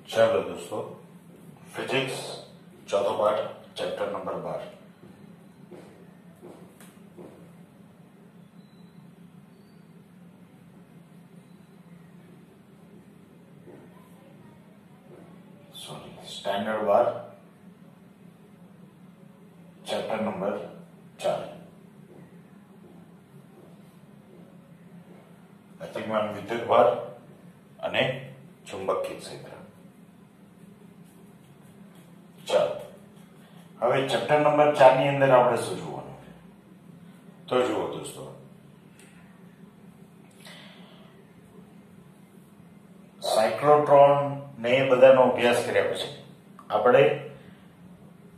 चलो दोस्तों, फिजिक्स चौथा पाठ chapter number 12। Standard 12 chapter number 4 ગતિમાન વિદ્યુત ભાર અને ચુંબકીય ક્ષેત્ર। ચાલો હવે ચેપ્ટર નંબર 4 ની અંદર આપણે શું જોવાનું છે તો જુઓ દોસ્તો, સાયક્લોટ્રોન ને એ બધાનો અભ્યાસ કર્યા પછી આપણે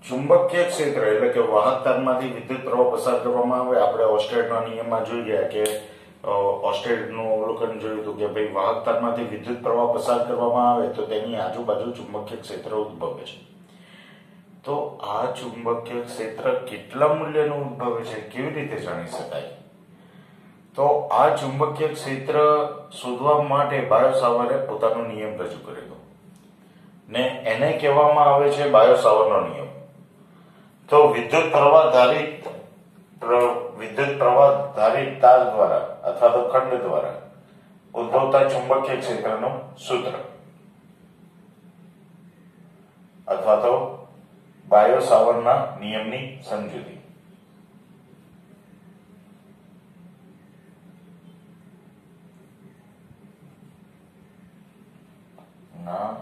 ચુંબકીય ક્ષેત્ર એટલે કે વાહક તારમાંથી વિદ્યુત પ્રવાહ પસાર કરવામાં આવે। આપણે ઓસ્ટેડના નિયમમાં જોઈ ગયા કે ઓસ્ટેડનું અવલોકન જોયું હતું કે ભાઈ વાહક તારમાંથી વિદ્યુત પ્રવાહ પસાર કરવામાં આવે તો તેની આજુબાજુ ચુંબકીય ક્ષેત્ર ઉદ્ભવે છે। તો આ ચુંબકીય ક્ષેત્ર કેટલા મૂલ્યનું ઉદ્ભવે છે કેવી રીતે જાણી શકાય? તો આ ચુંબકીય ક્ષેત્ર શોધવા માટે બાયો-સાવર્ટે પોતાનો નિયમ રજૂ કરેલો ને એને કહેવામાં આવે છે બાયો-સાવર્ટનો નિયમ। તો વિદ્યુત પ્રવાહ ધારિત તાર દ્વારા અથવા તો ખંડ દ્વારા ઉદ્ભવતા ચુંબકીય ક્ષેત્રનું સૂત્ર અથવા તો બાયો-સાવર્ટના નિયમની સમજૂતી। ના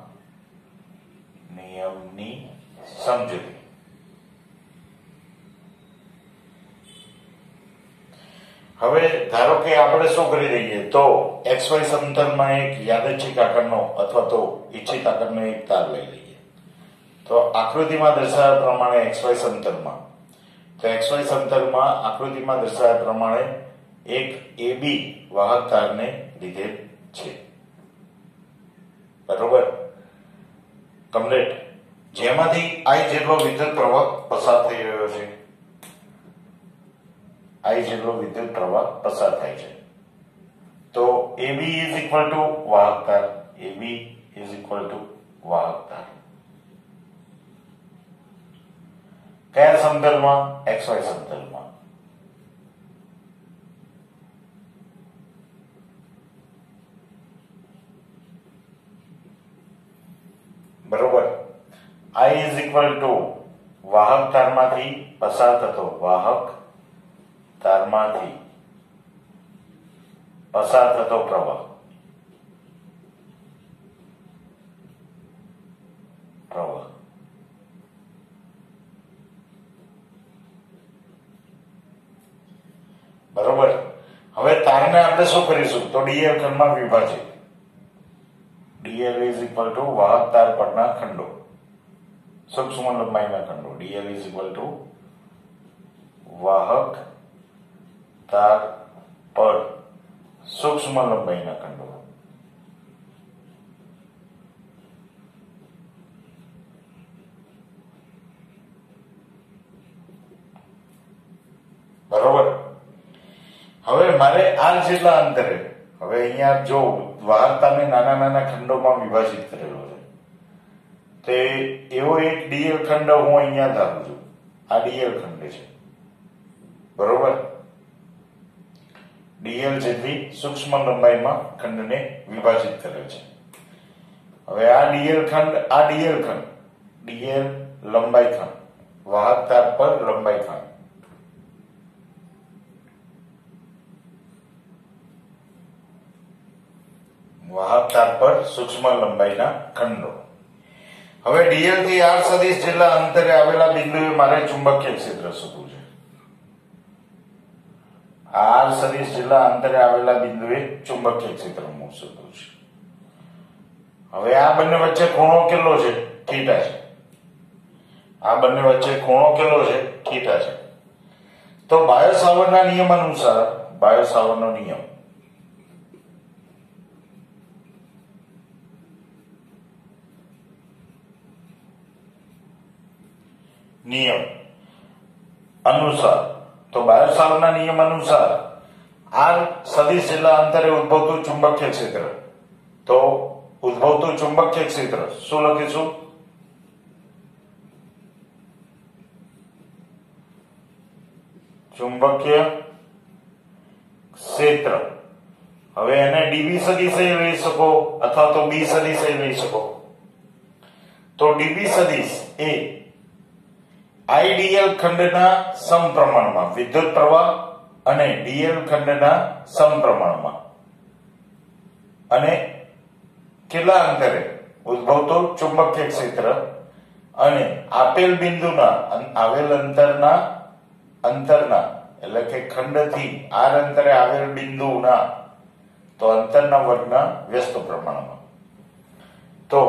નિયમની સમજૂતી। હવે ધારો કે આપણે શું કરી દઈએ તો XY સમતલમાં એક યાદચ્છિક આકારનો અથવા તો ઈચ્છિત આકારનો એક તાર લઈ લઈએ। તો આકૃતિમાં દર્શાવ્યા પ્રમાણે XY સમતલમાં આકૃતિમાં દર્શાવ્યા પ્રમાણે એક AB વાહક તારને લીધેલ છે, બરોબર, કમ્પ્લીટ, જેમાંથી I જેટલો વિદ્યુત પ્રવાહ પસાર થઈ રહ્યો છે। I જેટલો વિદ્યુત પ્રવાહ પસાર થાય છે। તો AB ઇઝ ઇક્વલ ટુ વાહક તાર, AB ઇઝ ઇક્વલ ટુ વાહક તાર કયા સમતલમાં? XY સમતલમાં। બરોબર, I ઇઝ ઇક્વલ ટુ વાહક તારમાંથી પસાર થતો પ્રવાહ બરોબર। હવે તારને આપણે શું કરીશું તો dl ખંડમાં વિભાજિત, dl ઇઝ ઇક્વલ ટુ વાહક તાર પરના ખંડો, સૂક્ષ્મ લંબાઈના ખંડો, dl ઇઝ ઇક્વલ ટુ વાહક તાર પર સૂક્ષ્મ લંબાઈના ખંડો। બરોબર, હવે મારે r જેટલા અંતરે, હવે અહીંયા જો વાહકતાને નાના નાના ખંડોમાં વિભાજિત કરેલો છે તે એવો એક dl ખંડ હું અહીંયા ધારું છું, આ dl ખંડ છે, બરોબર, dl જેટલી સૂક્ષ્મ લંબાઈમાં ખંડને વિભાજિત કરે છે। હવે આ dl લંબાઈ ખંડ, વાહક તાર પર લંબાઈ ખંડ, વાહક તાર પર સૂક્ષ્મ લંબાઈના ખંડો। હવે dl થી r સદિશ જેટલા અંતરે આવેલા બિંદુએ મારે ચુંબકીય ક્ષેત્ર શોધવું છે। r સદિશ જેટલા અંતરે આવેલા બિંદુએ ચુંબકીય ક્ષેત્ર શોધવું છે। હવે આ બંને વચ્ચે ખૂણો કેટલો છે? થીટા છે। આ બંને વચ્ચે ખૂણો કેટલો છે? થીટા છે। તો બાયો-સાવર્ટના નિયમ અનુસાર, બાયો-સાવર્ટનો નિયમ અનુસાર તો બાયો-સાવર્ટના નિયમ અનુસાર r સદિશ જેટલા અંતરે ઉદ્ભવતું ચુંબકીય ક્ષેત્ર તો ઉદ્ભવતું ચુંબકીય ક્ષેત્ર શું લખીશું? ચુંબકીય ક્ષેત્ર. હવે એને ડીબી સદિશ લઈ શકો અથવા તો બી સદિશ લઈ શકો. તો ડીબી સદિશ એ આઈડીએલ ખંડના સમપ્રમાણમાં વિદ્યુત પ્રવાહ અને ડીએલ ખંડના સમપ્રમાણમાં અને કેટલા અંતરે ઉદ્ભવતો ચુંબકીય ક્ષેત્ર અને આપેલ બિંદુના આવેલ અંતરના એટલે કે ખંડથી આર અંતરે આવેલ બિંદુના તો અંતરના વર્ગના વ્યસ્ત પ્રમાણમાં. તો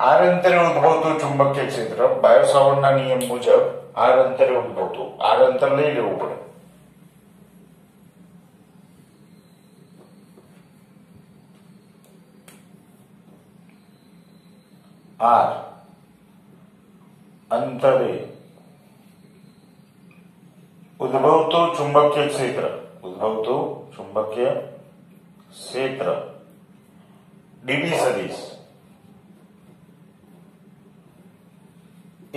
આર અંતરે ઉદ્ભવતું ચુંબકીય ક્ષેત્ર બાયો સાવર્ટના નિયમ મુજબ આર અંતરે ઉદ્ભવતું, આર અંતર લઈ લેવું પડે. આર અંતરે ઉદ્ભવતું ચુંબકીય ક્ષેત્ર, ઉદ્ભવતું ચુંબકીય ક્ષેત્ર ડીબી સદિશ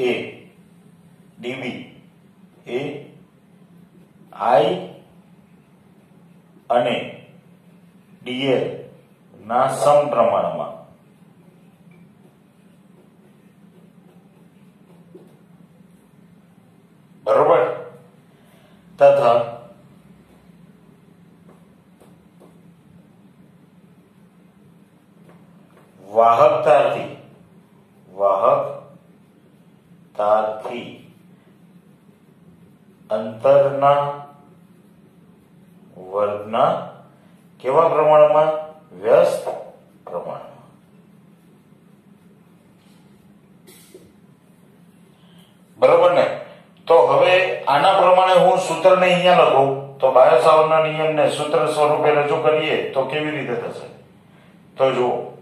એ ડીબી એ આઈ અને ડીએલ ના સમપ્રમાણમાં બરોબર તથા વાહકતાથી અંતરના વર્ગના કેવા પ્રમાણમાં? વ્યસ્ત પ્રમાણમાં. બરોબર ને? તો હવે આના પ્રમાણે હું સૂત્રને અહીંયા લખું તો બાયો સાવર્ટના નિયમને સૂત્ર સ્વરૂપે રજૂ કરીએ તો કેવી રીતે થશે? તો જુઓ,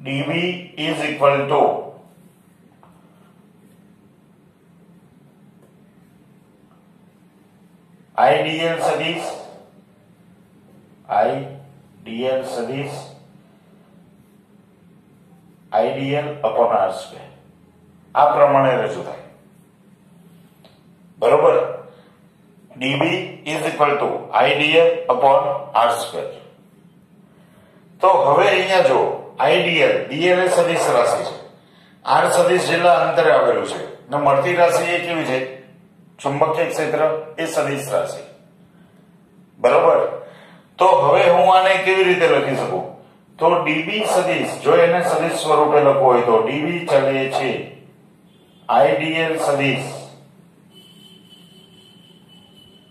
dV is equal to IDL સદિશ IDL upon R square આ પ્રમાણે રજૂ થાય. બરોબર? dB is equal to IDL upon R square. તો હવે અહીંયા જો IDL DL એ સદિશ રાશિ છે, R સદિશ જેટલા અંતરે આવેલું છે ને મળતી રાશિ એ કેવી છે? ચુંબકીય ક્ષેત્ર એ સદિશ રાશિ. બરોબર? તો હવે હું આને કેવી રીતે લખી શકું? તો dB સદિશ જો એને સદિશ સ્વરૂપે લખવું હોય તો dB ચલે છે IDL સદિશ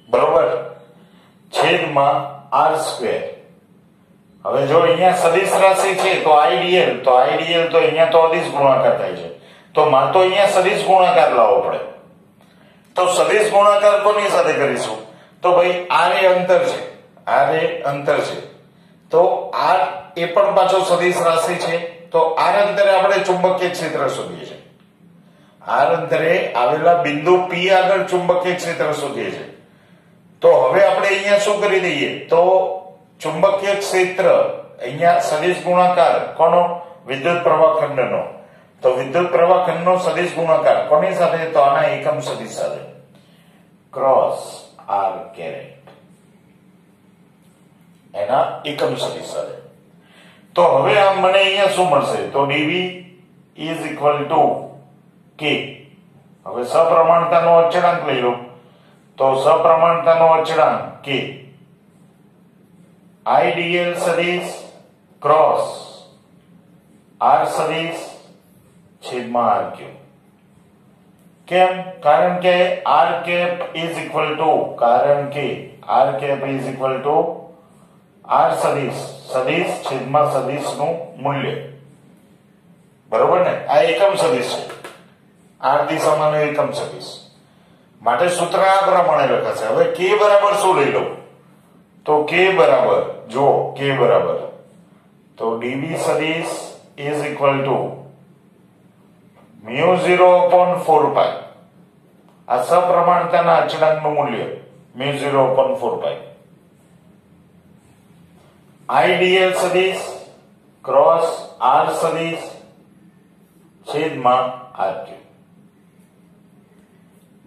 બરોબર છેદમાં R સ્ક્વેર. હવે જો અહીંયા સદિશ રાશિ છે તો IDL તો અહીંયા તો અદિશ ગુણાકાર થાય છે, તો મારે તો અહીંયા સદિશ ગુણાકાર લાવવો પડે. તો સદિશ ગુણાકાર કોની સાથે કરીશું? તો ભાઈ R એ અંતર છે, તો R એ પણ પાછો સદિશ રાશિ છે. તો R અંતરે આપણે ચુંબકીય ક્ષેત્ર શોધીએ છીએ, R અંતરે આવેલા બિંદુ P આગળ ચુંબકીય ક્ષેત્ર શોધીએ છીએ. તો હવે આપણે અહીંયા શું કરી દઈએ? તો ચુંબકીય ક્ષેત્ર અહીંયા સદિશ ગુણાકાર કોનો? વિદ્યુત પ્રવાહ ખંડનો. તો વિદ્યુત પ્રવાહ ખંડનો સદિશ ગુણાકાર કોની સાથે? તો આના એકમ સદિશ સાથે, ક્રોસ R કેરેટ એના એકમ સદિશ સાથે. તો હવે આ મને અહીંયા શું મળશે? તો dV is equal to k. હવે સપ્રમાણતાનો અચળાંક લઈ લો. તો સપ્રમાણતાનો અચળાંક k IDL સદિશ ક્રોસ R સદિશ છેદમાં R ક્યુબ. કેમ? કારણ કે R cap is equal to R સદિશ છેદમાં સદિશનું મૂલ્ય. બરોબર ને? આ એકમ સદિશ છે, R દિશામાંનો એકમ સદિશ. માટે સૂત્ર આ પ્રમાણે લખાશે. હવે k બરાબર શું લઈ લો? તો k બરાબર તો dV સદિશ is equal to μ0/4π. આ સપ્રમાણતાના અચળાંકનું મૂલ્ય μ0/4π. આઈડીએલ સદિશ ક્રોસ આર સદિશ છેદમાં આર ક્યુબ.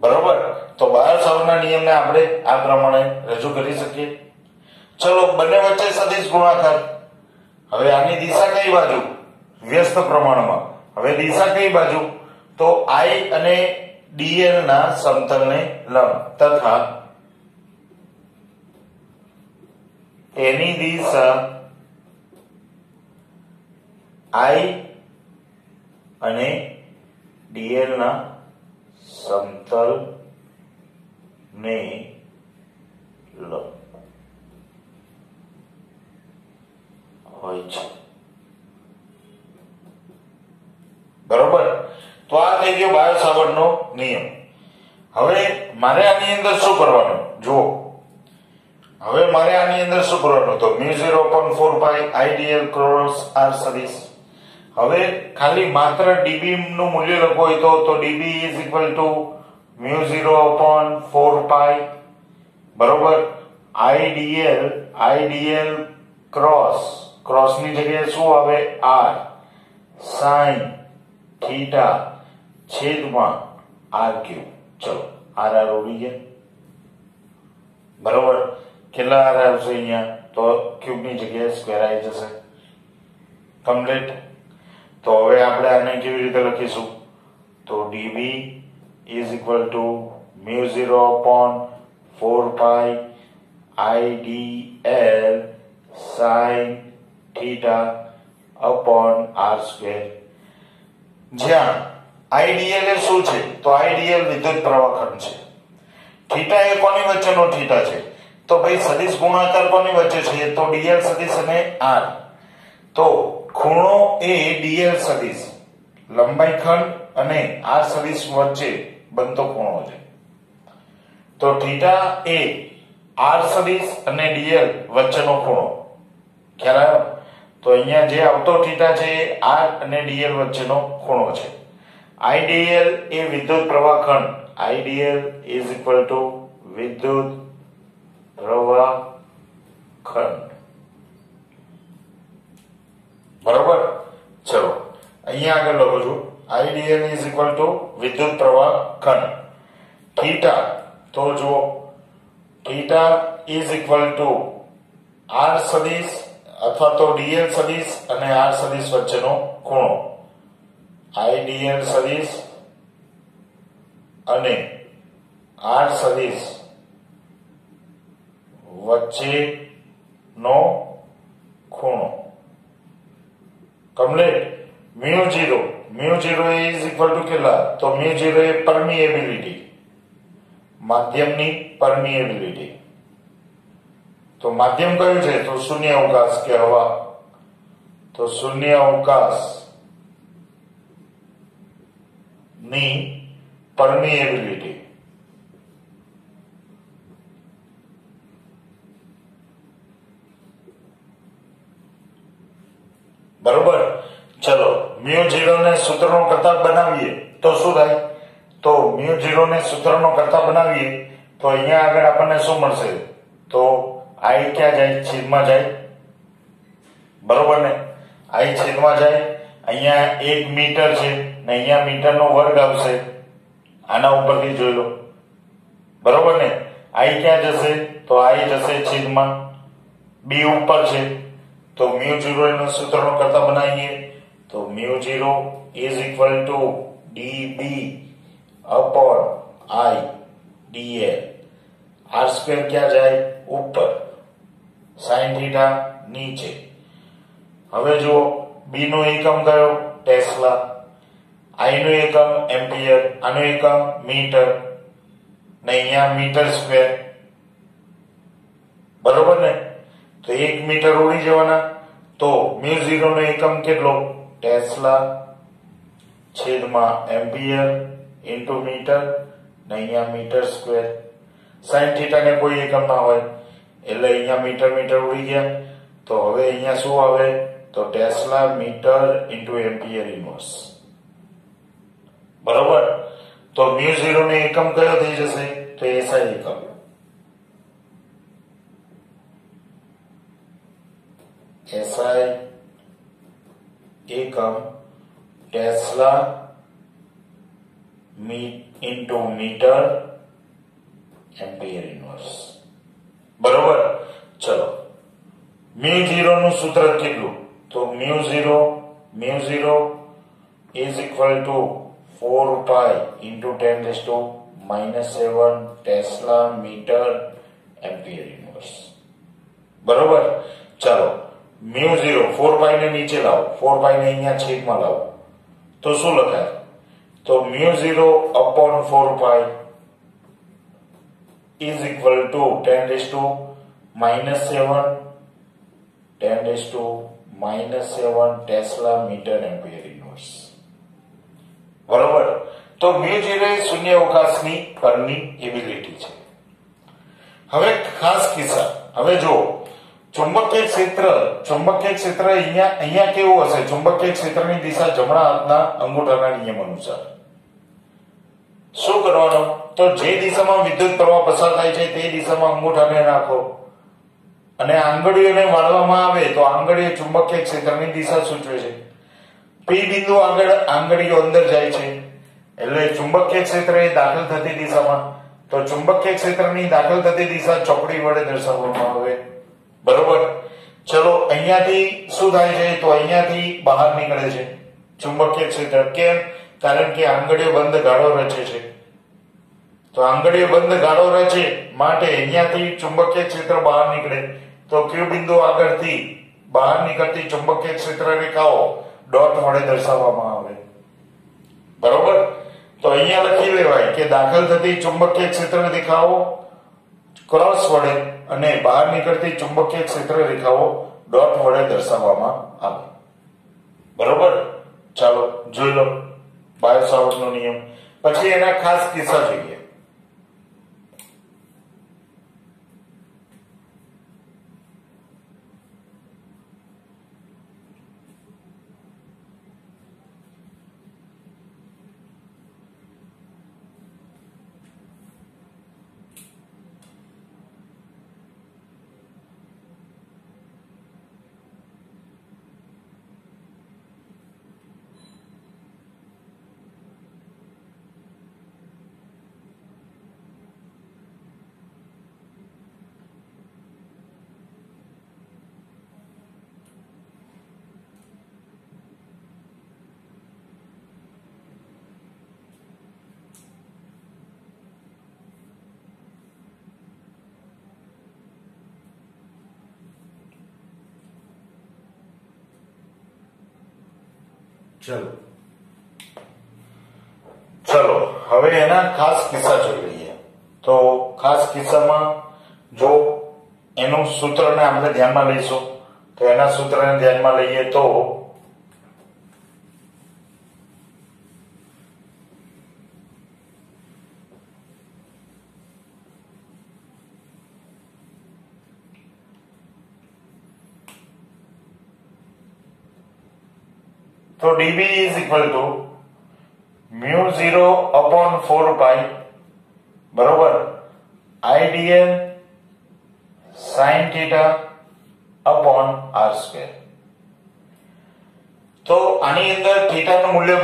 બરોબર. તો બાયો-સાવર્ટના નિયમને આપણે આ પ્રમાણે રજૂ કરી શકીએ. ચલો બંને વચ્ચે સદિશ ગુણાકાર. હવે આની દિશા કઈ બાજુ? વ્યસ્ત પ્રમાણમાં. હવે દિશા કઈ બાજુ? તો I અને dl ના સમતલને લંબ તથા એની દિશા I અને dl ના સમતલ ને લંબ હોય છે. બરોબર. તો આ થઈ ગયો બાયો-સાવર્ટનો નિયમ. હવે મારે આની અંદર શું કરવાનું? જુઓ, હવે મારે આની અંદર શું કરવાનું? તો μ0/4π IDL ક્રોસ r સદિશ. હવે ખાલી માત્ર dB નું મૂલ્ય લખવું હોય તો dB μ0/4π બરોબર IDL ક્રોસ ની જગ્યાએ શું આવે? r sin થીટા છેદમાં r ક્યુબ. ચલો r ઉડી ગયા. બરોબર. કેટલા r આવશે અહીંયા? તો ક્યુબ ની જગ્યાએ સ્ક્વેર આવી જશે. કમ્પ્લીટ. તો હવે આપણે આને કેવી રીતે લખીશું? તો dB μ0/4π IDL sin theta upon r square. જ્યાં IDL એ શું છે? તો IDL વિદ્યુત પ્રવાહ ખંડ છે. થીટા એ કોની વચ્ચેનો થીટા છે? તો ભાઈ સદિશ ગુણાકાર કોની વચ્ચે છે? તો dl સદિશ અને r. તો ખૂણો એ dl સદિશ લંબાઈ ખંડ અને r સદિશ વચ્ચે બનતો ખૂણો છે. તો થીટા એ r સદિશ અને dl વચ્ચેનો ખૂણો. ખ્યાલ આવ્યો? તો અહીંયા જે આવતો થીટા છે એ r અને dl વચ્ચેનો ખૂણો છે. IDL એ વિદ્યુત પ્રવાહ ખંડ. IDL વિદ્યુત પ્રવાહ ખંડ. બરોબર. ચલો અહીંયા આગળ લખું છું. IDL વિદ્યુત પ્રવાહ ખંડ. થીટા તો જુઓ, થીટા r સદિશ અથવા તો dl સદિશ અને r સદિશ વચ્ચેનો ખૂણો. IDL સદિશ અને r સદિશ વચ્ચેનો ખૂણો. કમ્પ્લીટ. μ0 કેટલા? તો μ0 એ પરમિએબિલિટી, માધ્યમની પરમિએબિલિટી. તો માધ્યમ કયું છે? તો શૂન્ય અવકાશ કે હવા. તો શૂન્ય અવકાશ ની પરમિએબિલિટી. બરોબર. ચલો μ0 ને સૂત્રનો કરતા બનાવીએ તો શું થાય? તો μ0 ને સૂત્રનો કરતા બનાવીએ તો અહીંયા આગળ આપણને શું મળશે? તો I ક્યાં જાય? છેદમાં જાય. બરોબર ને? I છેદમાં જાય. અહીંયા 1 મીટર છે ને અહીંયા મીટરનો વર્ગ આવશે. આના ઉપરથી જોઈ લો. બરોબર ને? I ક્યાં જશે? તો I જશે છેદમાં b ઉપર છે. તો μ0 નો સૂત્રનો કરતા બનાવીએ તો μ0 dB upon I dl. r square ક્યાં જાય? ઉપર. sin થીટા નીચે. હવે જો b નો એકમ કયો? ટેસ્લા. I નો એકમ એમ્પિયર. આનો એકમ મીટર ને અહીંયા મીટર સ્ક્વેર. બરોબર ને? તો 1 મીટર ઉડી જવાના. તો μ0 નો એકમ કેટલો? ટેસ્લા છેદમાં એમ્પિયર ઇન્ટુ મીટર ને અહીંયા મીટર સ્ક્વેર. sin થીટા ને કોઈ એકમ ના હોય એટલે અહીંયા મીટર ઉડી ગયા. તો હવે અહીંયા શું આવે? તો tesla metre into ampere inverse. બરોબર. તો μ0 નો એકમ કયો થઈ જશે? તો SI એકમ. SI એકમ tesla into metre ampere inverse. બરોબર. ચલો μ0 નું સૂત્ર કેટલું? તો μ0 is equal to 4 pi into 10⁻⁻7 tesla metre ampere inverse. બરોબર. ચાલો μ0 4 pi ને નીચે લાવો, 4 pi ને અહીંયા છેદમાં લાવો તો શું લખાય? તો μ0 upon 4 pi is equal to 10⁻⁻7 tesla metre ampere inverse. બરોબર. તો μ0 એ શૂન્ય અવકાશની પરની એબિલિટી છે. હવે ખાસ કિસ્સા, હવે જો ચુંબકીય ક્ષેત્ર અહીંયા કેવું હશે? ચુંબકીય ક્ષેત્રની દિશા જમણા હાથના અંગૂઠાના નિયમ અનુસાર. શું કરવાનું? તો જે દિશામાં વિદ્યુત પ્રવાહ પસાર થાય છે તે દિશામાં અંગૂઠાને રાખો અને આંગળીઓને વાળવામાં આવે તો આંગળીઓ ચુંબકીય ક્ષેત્રની દિશા સૂચવે છે. પી બિંદુ આગળ આંગળીઓ અંદર જાય છે એટલે ચુંબકીય ક્ષેત્ર એ દાખલ થતી દિશામાં, તો ચુંબકીય ક્ષેત્રની દાખલ થતી દિશા ચોકડી વડે દર્શાવવામાં આવે. બરોબર. ચલો અહીંયાથી શું થાય છે? તો અહીંયાથી બહાર નીકળે છે ચુંબકીય ક્ષેત્ર. કેમ? કારણ કે આંગળીઓ બંધ ગાળો રચે છે. તો આંગળીઓ બંધ ગાળો રચે માટે અહીંયાથી ચુંબકીય ક્ષેત્ર બહાર નીકળે તો ક્યુ બિંદુ આગળથી બહાર નીકળતી ચુંબકીય ક્ષેત્ર રેખાઓ ડોટ વડે દર્શાવવામાં આવે. બરોબર. તો અહીંયા લખી લેવાય કે દાખલ થતી ચુંબકીય ક્ષેત્ર રેખાઓ ક્રોસ વડે અને બહાર નીકળતી ચુંબકીય ક્ષેત્ર રેખાઓ ડોટ વડે દર્શાવવામાં આવે. બરોબર. ચાલો જોઈ લો બાયો સાવર્ટનો નિયમ. પછી એના ખાસ કિસ્સા જોઈએ. ચલો હવે એના ખાસ કિસ્સા જોઈ લઈએ. તો ખાસ કિસ્સામાં જો એનું સૂત્રને આપણે ધ્યાનમાં લઈશું તો એના સૂત્રને ધ્યાનમાં લઈએ તો dB is equal to μ0 upon 4 pi બરોબર IDL sin theta upon r square. તો આની અંદર થીટાનું મૂલ્ય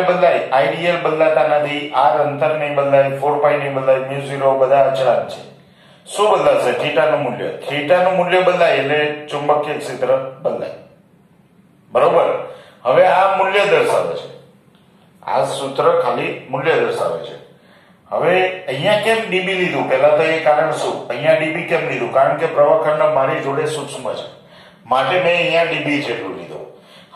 બદલાય, IDL બદલાતા નથી, r અંતર નહીં બદલાય, 4 pi નહીં બદલાય, μ0 બધા અચળાંક છે. શું બદલાશે? થીટાનું મૂલ્ય બદલાય એટલે ચુંબકીય ક્ષેત્ર બદલાય. બરોબર. હવે આ મૂલ્ય દર્શાવે છે, આ સૂત્ર ખાલી મૂલ્ય દર્શાવે છે. હવે અહીંયા કેમ ડીબી લીધું? પહેલા તો એ કારણ શું? અહીંયા ડીબી કેમ લીધું? કારણ કે પ્રવાહખંડ મારી જોડે સૂક્ષ્મ છે માટે મેં અહીંયા ડીબી જેટલું લીધું.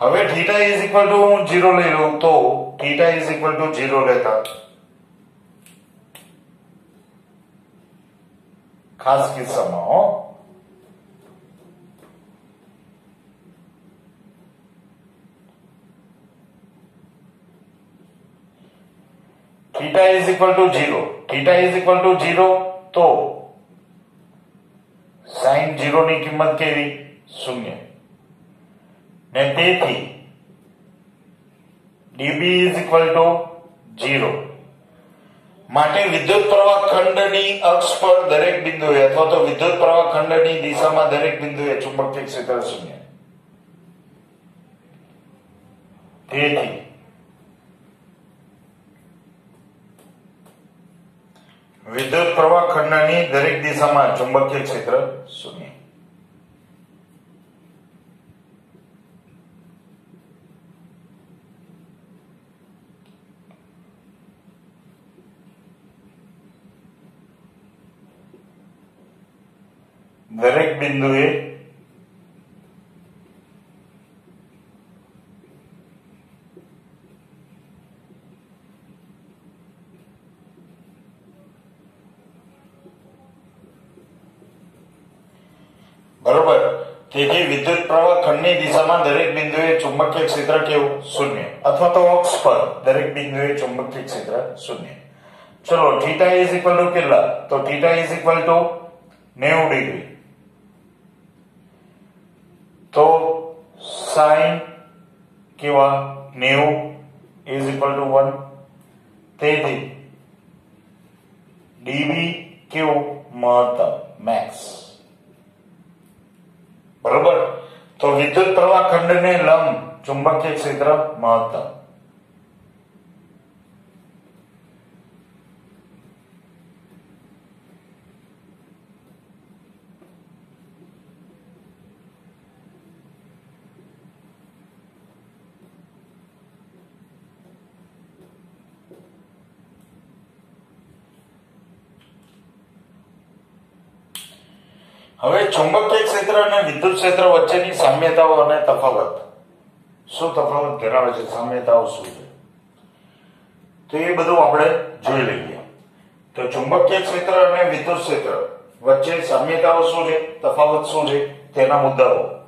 હવે થીટા ઇઝ ઇક્વલ ટુ હું 0 લઈ લઉં તો થીટા ઇઝ ઇક્વલ ટુ 0 લેતા ખાસ કિસ્સામાં theta is equal to 0 તો sin 0 ની કિંમત કેવી? 0 ને તેથી dB is equal to 0 માટે વિદ્યુત પ્રવાહ ખંડની અક્ષ પર દરેક બિંદુએ અથવા તો વિદ્યુત પ્રવાહ ખંડની દિશામાં દરેક બિંદુએ ચુંબકીય ક્ષેત્ર શૂન્ય. તેથી વિદ્યુત પ્રવાહ ખંડની દરેક દિશામાં ચુંબકીય ક્ષેત્ર શૂન્ય. દરેક બિંદુએ બરોબર. તેથી વિદ્યુત પ્રવાહ ખંડની દિશામાં દરેક બિંદુએ ચુંબકીય ક્ષેત્ર કેવું? શૂન્ય. અથવા તો અક્ષ પર દરેક બિંદુએ ચુંબકીય ક્ષેત્ર શૂન્ય. ચલો થીટા ઇઝ ઇક્વલ ટુ કેટલા? તો theta is equal to 90 degree. તો sin કેવા? 90 ઇઝ ઇક્વલ ટુ 1. તેથી dB કેવું? મહત્તમ, મેક્સ. બરોબર. તો વિદ્યુત પ્રવાહ ખંડને લંબ ચુંબકીય ક્ષેત્ર મહત્તમ. હવે ચુંબકીય ક્ષેત્ર અને વિદ્યુત ક્ષેત્ર વચ્ચેની સામ્યતાઓ અને તફાવત. શું તફાવત ધરાવે છે, સામ્યતાઓ શું છે, તો એ બધું આપણે જોઈ લઈએ. તો ચુંબકીય ક્ષેત્ર અને વિદ્યુત ક્ષેત્ર વચ્ચે સામ્યતાઓ શું છે, તફાવત શું છે, તેના મુદ્દાઓ.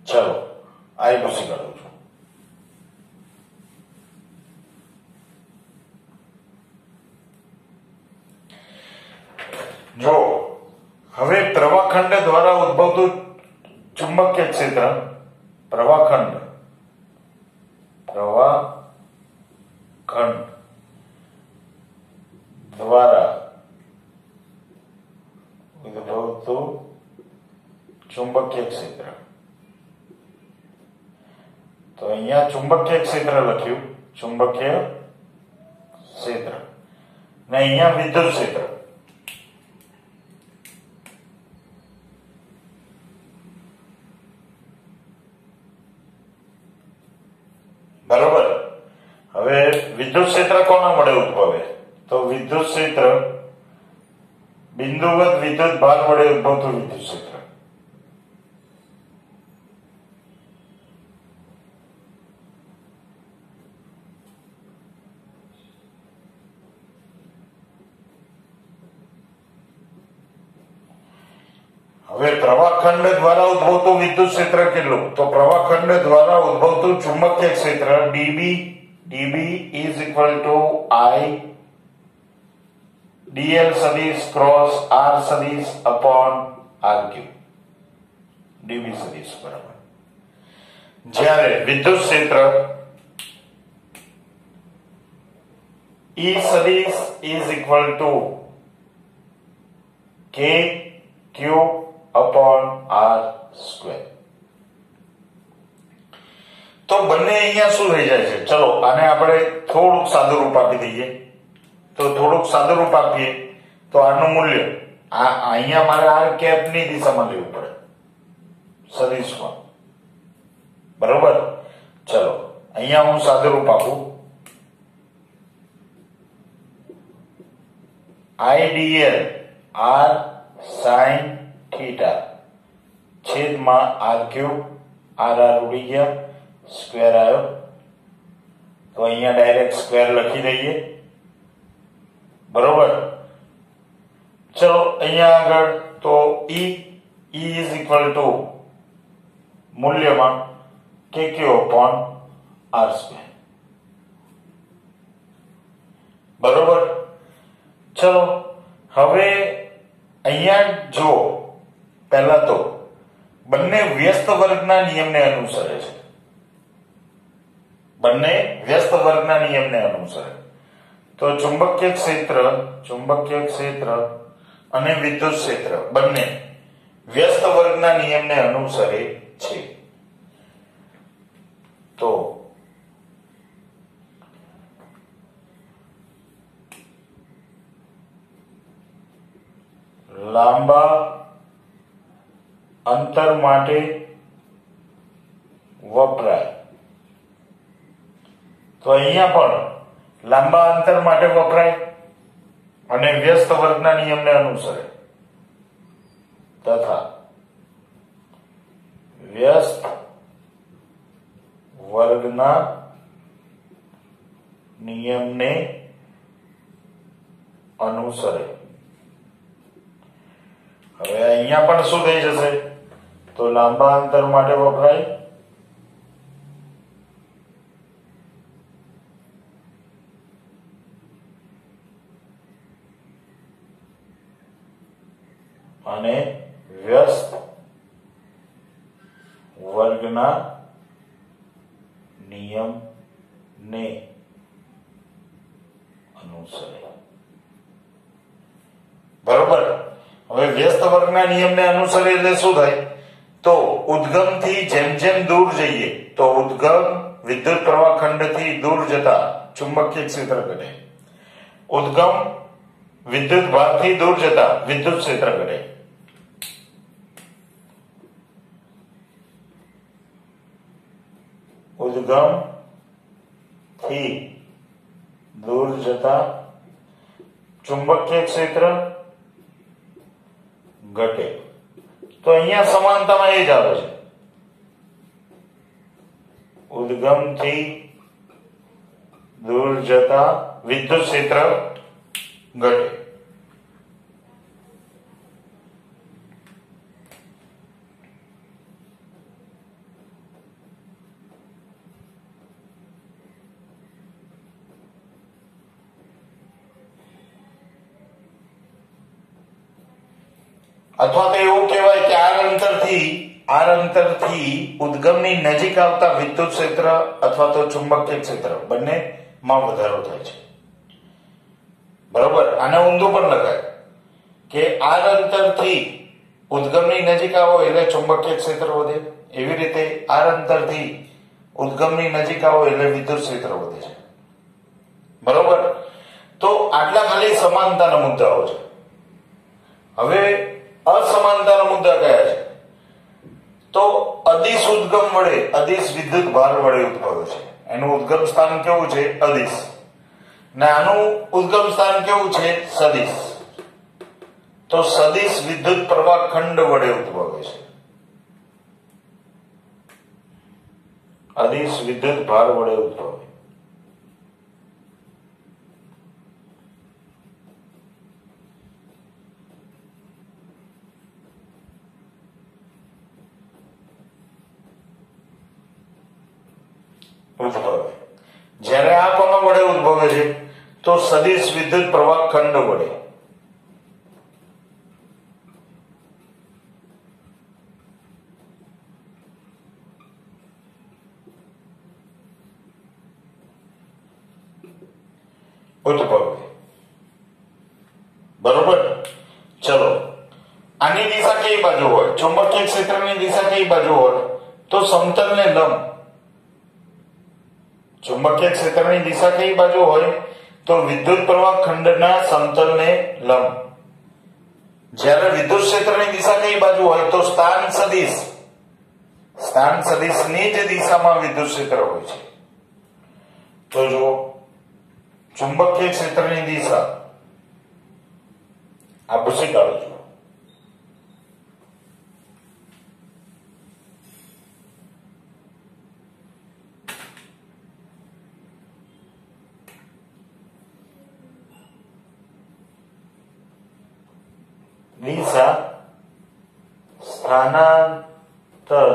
ચલો આ પછી કરું છું. જો હવે પ્રવાહખંડ દ્વારા ઉદ્ભવતું ચુંબકીય ક્ષેત્ર, પ્રવાહખંડ દ્વારા ઉદ્ભવતું ચુંબકીય ક્ષેત્ર. તો અહીંયા ચુંબકીય ક્ષેત્ર લખ્યું, ચુંબકીય ક્ષેત્ર, ને અહીંયા વિદ્યુત ક્ષેત્ર. બરોબર. હવે વિદ્યુત ક્ષેત્ર કોના વડે ઉદ્ભવે? તો વિદ્યુત ક્ષેત્ર બિંદુવત વિદ્યુત ભાર વડે ઉદ્ભવતું વિદ્યુત ક્ષેત્ર. હવે પ્રવાહખંડ દ્વારા ઉદ્ભવતું વિદ્યુત ક્ષેત્ર કેટલું? તો પ્રવાહખંડ દ્વારા ઉદ્ભવતું ચુંબકીય ક્ષેત્ર dB is equal to I dl સદિશ ક્રોસ r સદિશ upon rq. dB સદિશ બરાબર. જ્યારે વિદ્યુત ક્ષેત્ર E સદિશ is equal to k q upon r square. તો બંને અહીંયા શું થઈ જાય છે? ચલો આને આપણે થોડુંક સાદું રૂપ આપી દઈએ. તો થોડુંક સાદું રૂપ આપીએ તો આનું મૂલ્ય અહીંયા મારે r કેપ ની દિશામાં લેવું પડે, સદિશમાં. બરોબર. ચલો અહીંયા હું સાદું રૂપ આપું. IDL r sin થીટા છેદમાં r ક્યુબ, r ઉડી ગયા, સ્ક્વેર આવ્યો. તો અહીંયા ડાયરેક્ટ સ્ક્વેર લખી દઈએ. બરોબર. ચલો અહીંયા આગળ તો E ઇઝ ઇક્વલ ટુ મૂલ્યમાં KQ upon R². બરોબર. ચલો હવે અહીંયા જો પહેલા તો બંને વ્યસ્ત વર્ગના નિયમને અનુસરે છે. બંને વ્યસ્ત વર્ગના નિયમને અનુસરે. તો ચુંબકીય ક્ષેત્ર અને વિદ્યુત ક્ષેત્ર બંને વ્યસ્ત વર્ગના નિયમને અનુસરે છે. તો લાંબા અંતર માટે વપરાય. તો અહીંયા પણ લાંબા અંતર માટે વપરાય અને વ્યસ્ત વર્ગના નિયમને અનુસરે તથા વ્યસ્ત વર્ગના નિયમને અનુસરે. હવે અહીંયા પણ શું થઈ જશે? તો લાંબા અંતર માટે વપરાય અને વ્યસ્ત વર્ગના નિયમને અનુસરે. બરોબર. હવે વ્યસ્ત વર્ગના નિયમને અનુસરે એટલે શું થાય? તો ઉદ્ગમથી જેમ જેમ દૂર જઈએ તો ઉદ્ગમ વિદ્યુત પ્રવાહ ખંડથી દૂર જતા ચુંબકીય ક્ષેત્ર ઘટે. ઉદ્ગમ વિદ્યુત ભારથી દૂર જતા વિદ્યુત ક્ષેત્ર ઘટે. ઉદ્ગમ થી દૂર જતા ચુંબકીય ક્ષેત્ર ઘટે. તો અહીંયા સમાનતામાં એ જ આવે છે. ઉદ્ગમ થી દૂર જતા વિદ્યુત ક્ષેત્ર ઘટે. અથવા તો એવું કહેવાય કે આર અંતરથી ઉદ્ગમની નજીક આવતા વિદ્યુત ક્ષેત્ર અથવા તો ચુંબકીય ક્ષેત્ર બંનેમાં વધારો થાય છે. બરોબર. આને ઊંધું પણ લખાય કે આર અંતરથી ઉદ્ગમની નજીક આવો એટલે ચુંબકીય ક્ષેત્ર વધે. એવી રીતે આર અંતરથી ઉદ્ગમની નજીક આવો એટલે વિદ્યુત ક્ષેત્ર વધે છે. બરોબર. તો આટલા ખાલી સમાનતાના મુદ્દાઓ છે. હવે અસમાનતાના મુદ્દા કયા છે? તો અદિશ ઉદ્ગમ વડે અદિશ વિદ્યુત ભાર વડે ઉદ્ભવે છે. એનું ઉદ્ગમ સ્થાન કેવું છે? અદિશ. ને આનું ઉદ્ગમ સ્થાન કેવું છે? સદિશ. તો સદિશ વિદ્યુત પ્રવાહ ખંડ વડે ઉદ્ભવે છે. અદિશ વિદ્યુત ભાર વડે ઉદ્ભવે. જ્યારે આ કોના વડે ઉદ્ભવે છે? તો સદિશ વિદ્યુત પ્રવાહ ખંડ વડે. ઉદ્ભવે. બરોબર. ચલો આની દિશા કઈ બાજુ હોય? ચુંબકીય ક્ષેત્રની દિશા કઈ બાજુ હોય? તો સમતલને લંબ. ચુંબકીય ક્ષેત્રની દિશા કઈ બાજુ હોય? તો વિદ્યુત પ્રવાહ ખંડના સમતલને લંબ. જ્યારે વિદ્યુત ક્ષેત્રની દિશા કઈ બાજુ હોય? તો સ્થાન સદિશની જ દિશામાં વિદ્યુત ક્ષેત્ર હોય છે. તો જો ચુંબકીય ક્ષેત્રની દિશા આ ભૂસી કાઢો છો. દિશા સ્થાનાંતર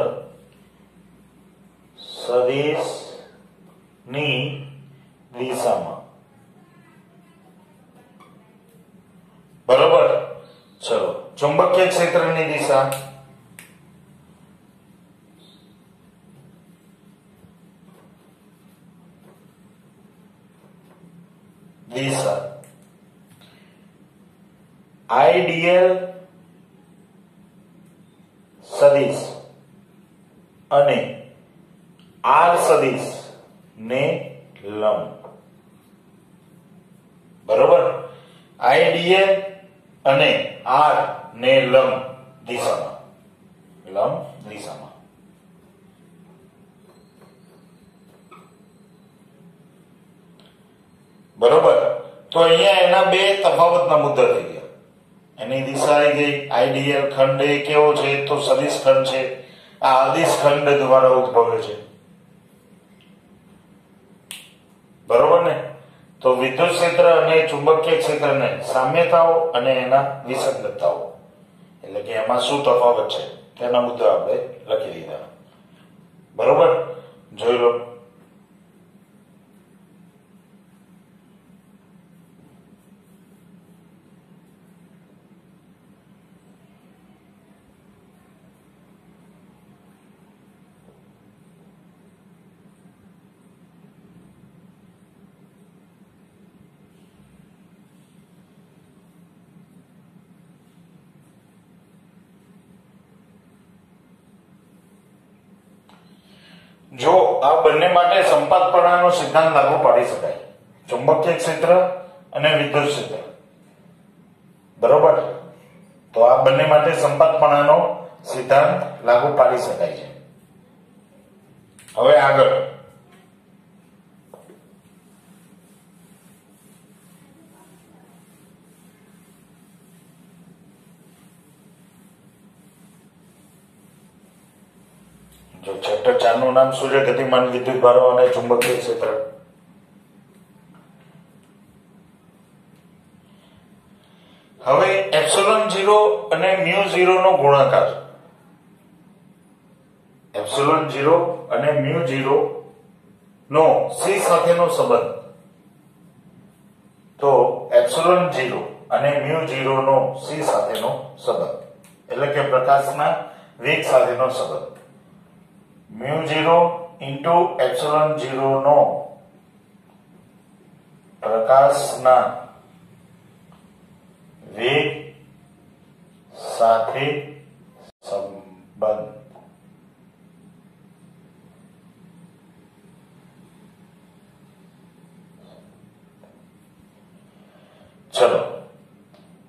સદિશની દિશામાં. બરોબર. ચલો, ચુંબકીય ક્ષેત્રની દિશા આઈડીએલ સદિશ અને આર સદિશ ને લંબ. બરોબર. આઈડીએલ અને આર ને લંબ દિશામાં. બરોબર. તો અહીંયા એના બે તફાવતના મુદ્દા થઈ ગયા. એની દિશા આવી ગઈ. આઈડીએલ ખંડ એ કેવો છે? તો સદિશ ખંડ છે. આ અદિશ ખંડ દ્વારા ઉદ્ભવે છે. બરોબર ને? તો વિદ્યુત ક્ષેત્ર અને ચુંબકીય ક્ષેત્રને સામ્યતાઓ અને એના વિસંગતતાઓ, એટલે કે એમાં શું તફાવત છે તેના મુદ્દા આપણે લખી દીધા. બરોબર. જોઈ લો. જો આ બંને માટે સંપાતપણાનો સિદ્ધાંત લાગુ પાડી શકાય, ચુંબકીય ક્ષેત્ર અને વિદ્યુત ક્ષેત્ર. બરોબર. તો આ બંને માટે સંપાતપણાનો સિદ્ધાંત લાગુ પાડી શકાય છે. હવે આગળ જો ચેપ્ટર 4 નું નામ શું છે? ગતિમાન વિદ્યુત ભારો અને ચુંબકીય ક્ષેત્ર. હવે એપ્સિલોન 0 અને મ્યુ 0 નો ગુણાકાર. એપ્સિલોન 0 અને મ્યુ 0 નો સી સાથેનો સંબંધ. તો એપ્સિલોન 0 અને મ્યુ 0 નો સી સાથેનો સંબંધ એટલે કે પ્રકાશના વેગ સાથેનો સંબંધ. મ્યુ 0 ઇન્ટુ એપ્સિલોન 0 નો પ્રકાશના વેગ સાથે સંબંધ. ચલો,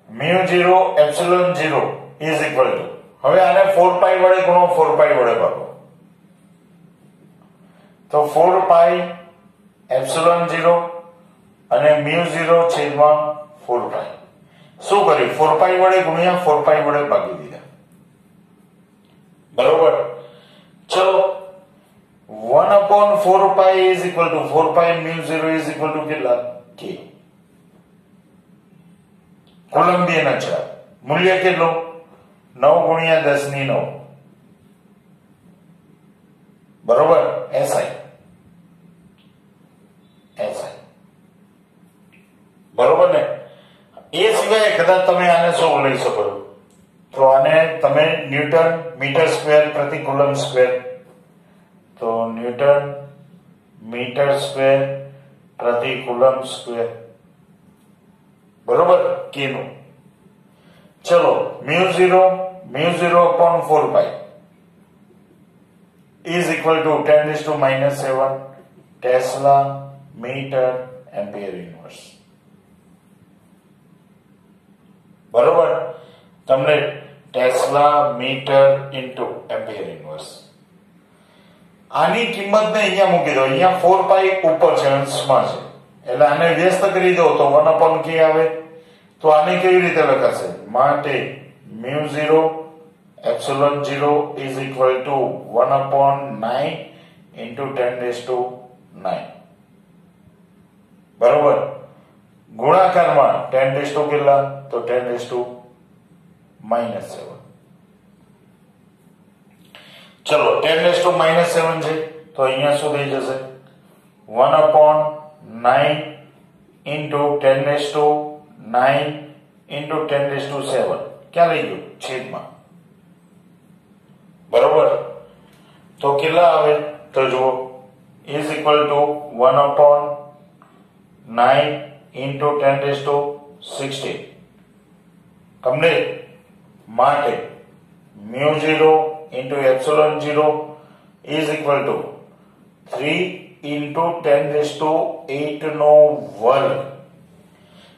mu 0 epsilon 0 is equal to, હવે આને 4 પાઈ વડે ગુણો, 4 પાઈ વડે ભાગો. તો 4 પાઈ એપ્સિલોન 0 અને મ્યુ 0 છેદમાં 4 પાઈ. શું કર્યું? 4 પાઈ વડે ગુણ્યા 4 પાઈ વડે ભાગી દીધા. બરોબર. ચલો, 1/4 પાઈ is equal to 4 pi mu 0 is equal to કેટલા? કે કોલંબિયન અચળાંક મૂલ્ય કેટલું? 9 ગુણ્યા 10 ની 9. બરોબર. SI. બરોબર ને? એ સિવાય કદાચ તમે આને શું લઈ શકો? તો આને તમે ન્યૂટન મીટર સ્ક્વેર પ્રતિ કુલમ સ્ક્વેર. તો ન્યૂટન મીટર સ્ક્વેર પ્રતિ કુલમ સ્ક્વેર. બરોબર. કે નું. ચલો, mu 0 upon 4 pi is equal to 10⁻⁻7 tesla metre ampere inverse. બરોબર. તમને tesla metre into ampere inverse. આની કિંમતને અહીંયા મૂકી દો. અહીંયા 4 પાઈ ઉપર છે, અંશમાં છે, એટલે આને વ્યસ્ત કરી દો તો 1/k આવે. તો આને કેવી રીતે લખાશે? માટે mu 0 epsilon 0 is equal to 1/9 into 10⁻9. બરોબર. ગુણાકારમાં 10 કેટલા? તો 10⁻9. -7. ચલો 10⁻⁻7 છે તો અહીંયા શું થઈ જશે 1/9 into 10⁹9 into 10⁷7 ક્યાં લઈ ગયું છેદમાં બરોબર તો કેટલા આવે તો જુઓ is equal to 1/9 into 10⁻16 complete માટે μ0 into ε0 is equal to 3 into 10⁸ નો વર્ગ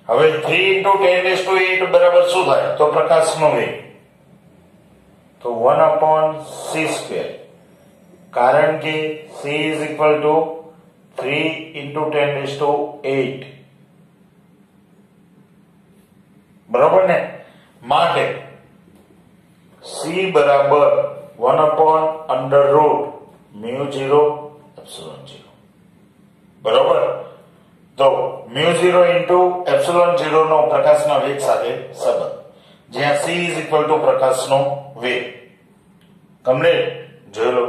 હવે 3 into 10⁸ બરાબર શું થાય તો પ્રકાશનો વેગ તો 1/c², કારણ કે c is equal to 3 into 10⁸, બરાબર ને માટે c બરાબર 1/√μ0 ε0 બરાબર તો μ0 into ε0 નો પ્રકાશના વેગ સાથે સંબંધ જ્યાં c is equal to પ્રકાશનો વેગ તમને જોઈ લો